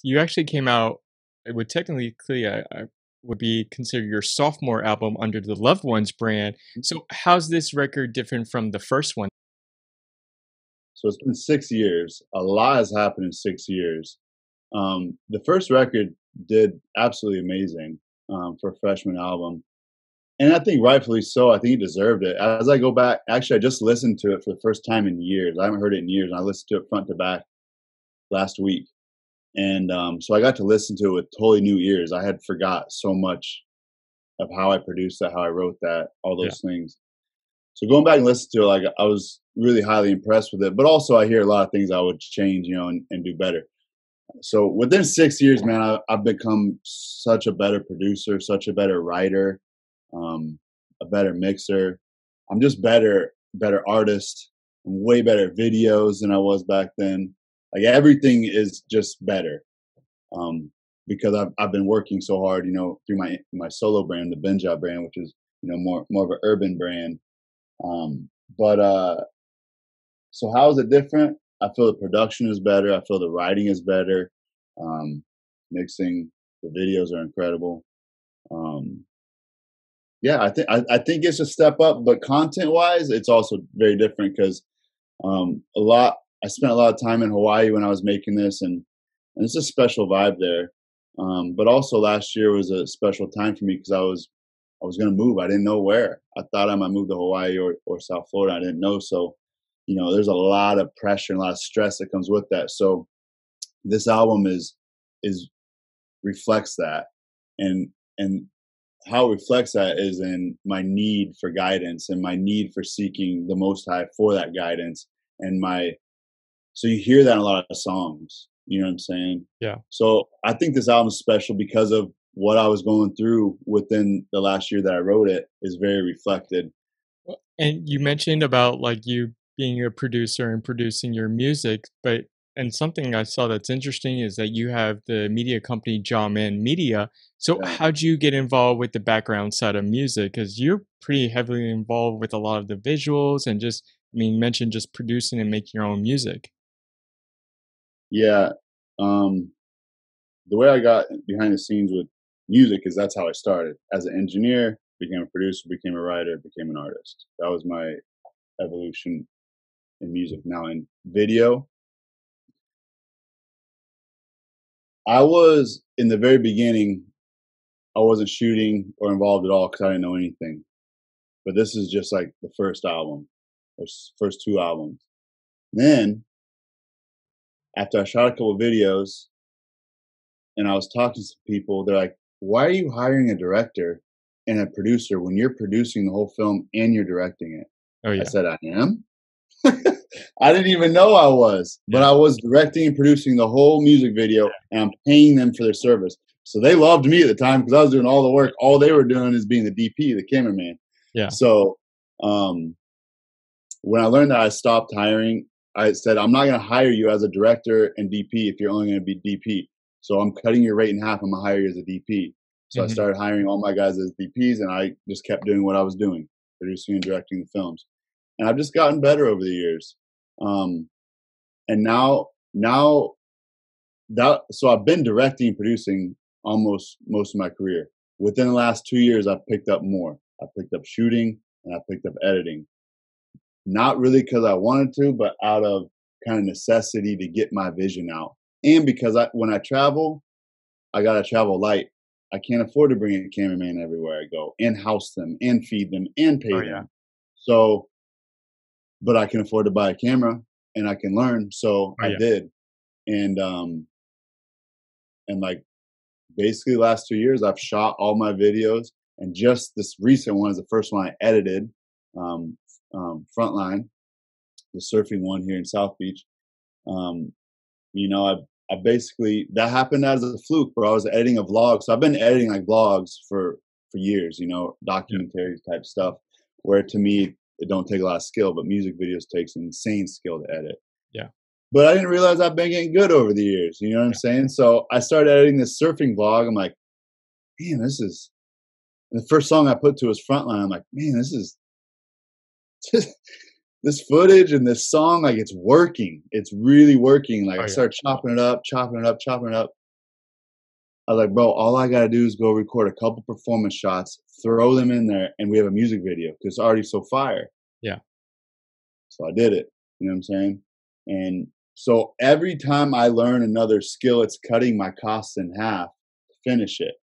You actually came out it would technically would be considered your sophomore album under the Loved Ones brand. So how's this record different from the first one? So it's been 6 years. A lot has happened in 6 years. The first record did absolutely amazing for a freshman album. And I think rightfully so. I think he deserved it. As I go back, actually, I just listened to it for the first time in years. I haven't heard it in years. And I listened to it front to back last week. And so I got to listen to it with totally new ears. I had forgot so much of how I produced that, how I wrote that, all Yeah. those things. So going back and listening to it, like I was really highly impressed with it. But also I hear a lot of things I would change, and do better. So within 6 years, man, I've become such a better producer, such a better writer, a better mixer. I'm just better artist. I'm way better at videos than I was back then. Like everything is just better. Um, because I've been working so hard, through my solo brand, the Benjah brand, which is, more of an urban brand. But so how is it different? I feel the production is better. I feel the writing is better. Um, Mixing, the videos are incredible. Um, yeah, I think it's a step up, but content wise, it's also very different because a lot. I spent a lot of time in Hawaii when I was making this, and it's a special vibe there. But also last year was a special time for me because I was going to move. I didn't know where. I thought I might move to Hawaii or South Florida. I didn't know. So, there's a lot of pressure and a lot of stress that comes with that. So this album is reflects that, and how it reflects that is in my need for guidance and my need for seeking the Most High for that guidance. And so you hear that in a lot of songs. You know what I'm saying? Yeah. So I think this album is special because of what I was going through within the last year that I wrote it is very reflected. And you mentioned about like you being a producer and producing your music, but and something I saw that's interesting is that you have the media company Jahmen Media. So Yeah. how'd you get involved with the background side of music? Because you're pretty heavily involved with a lot of the visuals and just, I mean, you mentioned just producing and making your own music. Yeah. Um, the way I got behind the scenes with music is that's how I started. As an engineer, became a producer, became a writer, became an artist. That was my evolution in music. Now in video, I was in the very beginning, I wasn't shooting or involved at all because I didn't know anything. But this is just like the first album, or first two albums. Then after I shot a couple of videos and I was talking to some people, they're like, "Why are you hiring a director and a producer when you're producing the whole film and you're directing it?" Oh I yeah. said, "I am." I didn't even know I was, but Yeah. I was directing and producing the whole music video, and I'm paying them for their service. So they loved me at the time because I was doing all the work. All they were doing is being the DP, the cameraman. Yeah. So um, when I learned that I stopped hiring, I said, "I'm not going to hire you as a director and DP if you're only going to be DP. So I'm cutting your rate in half. I'm going to hire you as a DP." So I Mhm. started hiring all my guys as DPs, and I just kept doing what I was doing, producing and directing the films. And I've just gotten better over the years. Um, and now that so I've been directing and producing almost most of my career. Within the last 2 years, I've picked up more. I picked up shooting and I picked up editing. Not really because I wanted to, but out of kind of necessity to get my vision out. And because when I travel, I gotta travel light. I can't afford to bring a cameraman everywhere I go and house them and feed them and Oh pay yeah. them. So, but I can afford to buy a camera and I can learn. So Oh I yeah. did. And like basically the last 2 years I've shot all my videos, and just this recent one is the first one I edited. Um, Frontline, the surfing one here in South Beach. Um, I basically that happened as a fluke, where I was editing a vlog. So I've been editing like vlogs for years, Yeah. documentary type stuff. Where to me it don't take a lot of skill, but music videos takes insane skill to edit. Yeah. But I didn't realize I've been getting good over the years. You know what I'm Yeah. saying? So I started editing this surfing vlog. I'm like, man, this is and the first song I put to was Frontline. I'm like, man, this is this footage and this song, like it's working. It's really working. Like Oh I yeah. started chopping it up, chopping it up, chopping it up. I was like, bro, all I gotta do is go record a couple performance shots, throw them in there, and we have a music video because it's already so fire. Yeah. So I did it. You know what I'm saying? And so every time I learn another skill, it's cutting my costs in half to finish it.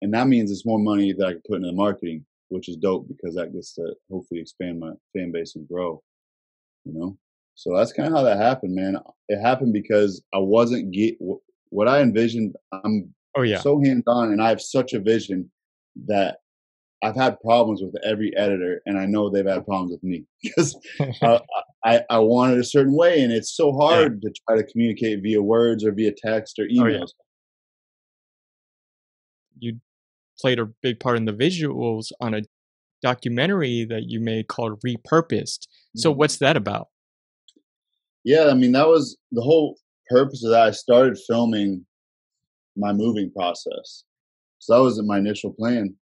And that means it's more money that I can put into marketing, which is dope because that gets to hopefully expand my fan base and grow, you know? So that's kind of how that happened, man. It happened because I wasn't what I envisioned. I'm Oh, yeah. so hands on and I have such a vision that I've had problems with every editor, and I know they've had problems with me because uh, I want it a certain way, and it's so Yeah. hard to try to communicate via words or via text or Oh, yeah. emails. You played a big part in the visuals on a documentary that you made called Repurposed. So Mhm. what's that about? Yeah, I mean that was the whole purpose of that. I started filming my moving process, so that wasn't my initial plan.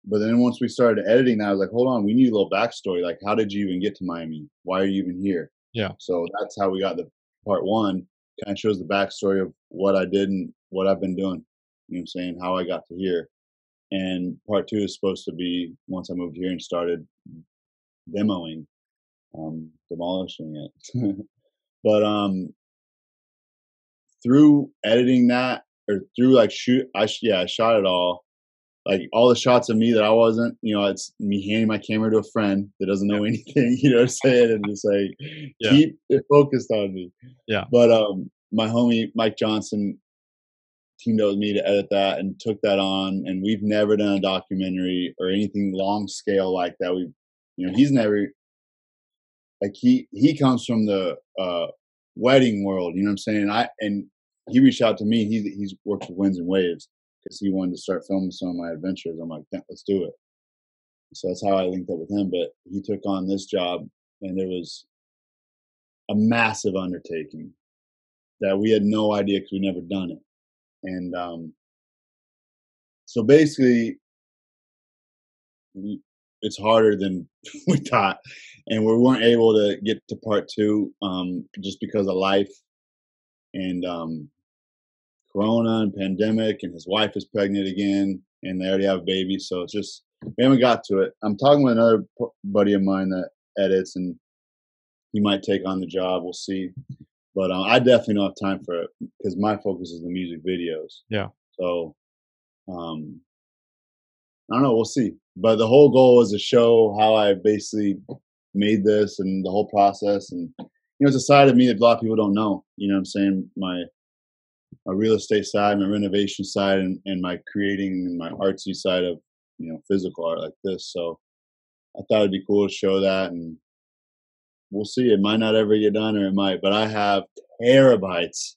But then once we started editing that, I was like, hold on, we need a little backstory. Like, how did you even get to Miami? Why are you even here? Yeah. So that's how we got the part one. Kind of shows the backstory of what I did and what I've been doing. You know what I'm saying? How I got to here. And part two is supposed to be once I moved here and started demoing, demolishing it. But through editing that or through like yeah, I shot it all. Like all the shots of me that I wasn't, it's me handing my camera to a friend that doesn't Yeah. know anything, you know what I'm saying? And just like Yeah. keep it focused on me. Yeah. But my homie Mike Johnson teamed up with me to edit that and took that on. And we've never done a documentary or anything long scale like that. He's never like he comes from the wedding world, you know what I'm saying? And he reached out to me. He's worked with Winds and Waves because he wanted to start filming some of my adventures. I'm like, "Yeah, let's do it." So that's how I linked up with him. But he took on this job, and it was a massive undertaking that we had no idea because we never done it. And so basically, it's harder than we thought, and we weren't able to get to part two just because of life and corona and pandemic, and his wife is pregnant again, and they already have a baby. So it's just we haven't got to it. I'm talking with another buddy of mine that edits, and he might take on the job. We'll see. But I definitely don't have time for it because my focus is the music videos. Yeah. So um, I don't know. We'll see. But the whole goal is to show how I basically made this and the whole process. And it's a side of me that a lot of people don't know. You know what I'm saying? My real estate side, my renovation side, and my creating and my artsy side of physical art like this. So I thought it'd be cool to show that, and we'll see. It might not ever get done, or it might. But I have terabytes,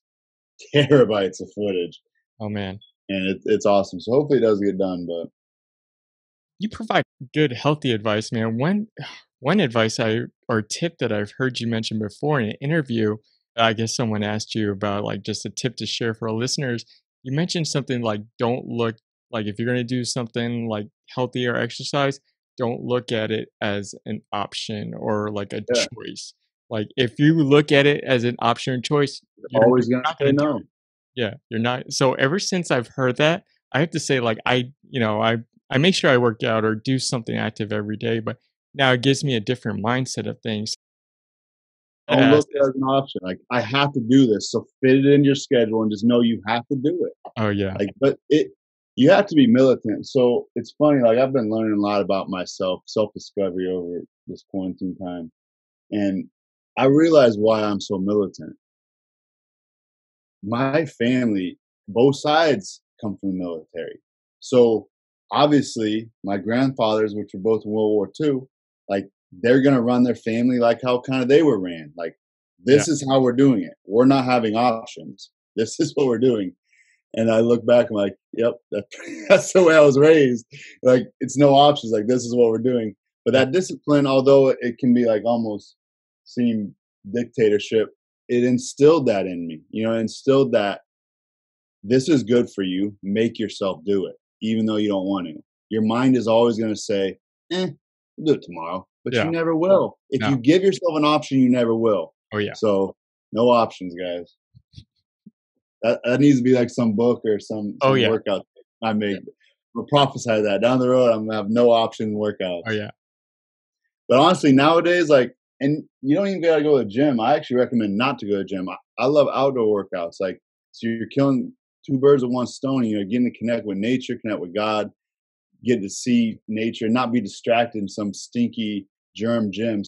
terabytes of footage, Oh, man. and it's awesome. So hopefully it does get done. But You provide good healthy advice, man. One advice I or tip that I've heard you mention before in an interview, I guess someone asked you about like just a tip to share for our listeners. You mentioned something like don't look like if you're going to do something like healthy or exercise, don't look at it as an option or like a yeah, choice. Like if you look at it as an option or choice, you're always gonna not say going to do no. it. Yeah, you're not. So ever since I've heard that, I have to say like I make sure I work out or do something active every day, but now it gives me a different mindset of things. Don't As look at it as an option. Like I have to do this, so fit it in your schedule and just know you have to do it. oh yeah, Like, but you have to be militant. So it's funny. Like I've been learning a lot about myself, self discovery over this quarantine time, and I realize why I'm so militant. My family, both sides, come from the military. So obviously, my grandfathers, which were both in World War II, like they're gonna run their family like how kind of they were ran. Like yeah, this is how we're doing it. We're not having options. This is what we're doing. And I look back, I'm like, yep, that's the way I was raised. Like it's no options. Like this is what we're doing. But yeah, that discipline, although it can be like almost seem dictatorship, it instilled that in me. Instilled that this is good for you. Make yourself do it, even though you don't want to. Your mind is always going to say, we'll do it tomorrow, but you yeah. never will. If No, you give yourself an option, you never will. oh yeah. So, no options, guys. That needs to be like some book or Oh, some yeah. workout I Yeah. make. Or prophesy that down the road I'm gonna have no option Oh, workouts. yeah. But honestly, nowadays, like, and you don't even gotta go to the gym. I actually recommend not to go to the gym. I love outdoor workouts. Like, so you're killing two birds with one stone. And you're getting to connect with nature, connect with God, get to see nature, not be distracted in some stinky germ gym.